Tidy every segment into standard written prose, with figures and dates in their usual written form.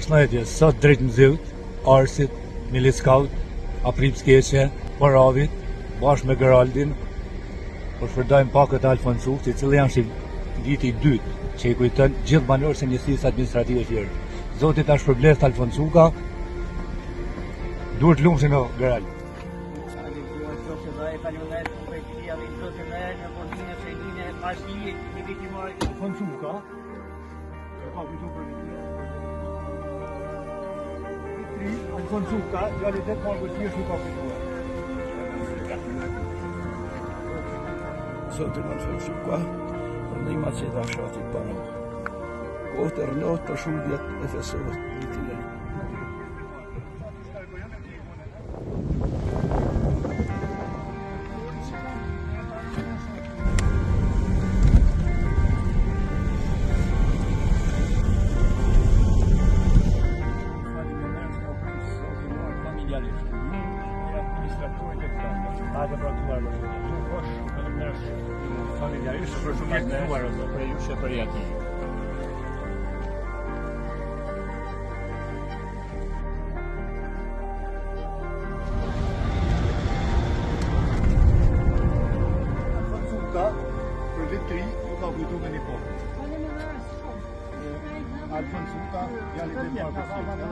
përshëndetje, sot drejt Mzillt, Arsit, Miliskaut, Aprip Skeqe, Paravit, bashkë me Geraldin, përshëndajmë pakët Alfonsuk, i cili janë viti i dytë, që i kujton gjithë banorët e njësisë administrative tjerë. Zoti ta shpërbleft Alfonsuka, duhet lumshin o Gerald. Alfonsuka, ka kujtu për Alfonsuka, realitet marrë për tjerë ka kujtuar. Zotin Alfonsuka, përndima që da shatit banor. Kohë rënot për shumë vjetë e fesovët në të lejë. Familjarisht për shumë jetë nëruar ose për ju që për jati. Alfonsuka, për vit 3, nuk ka kujtu me një kohë. Alfonsuka, jali të marrë për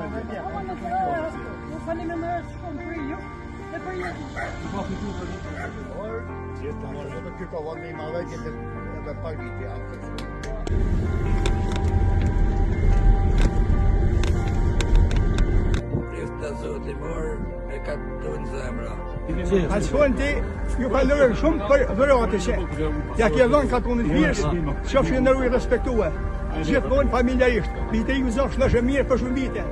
Gjithë të marrë, edhe kjo ka vanë me i madhe, edhe pak viti Prifta Zoti morë e ka të në zemra. Alfonti ju ka lërë shumë për dhërate që ja kje dhënë ka të unë të virës, që që në rujë respektue. Gjithë mojnë familjarisht, vite ju zash në shë mirë për shumë vite.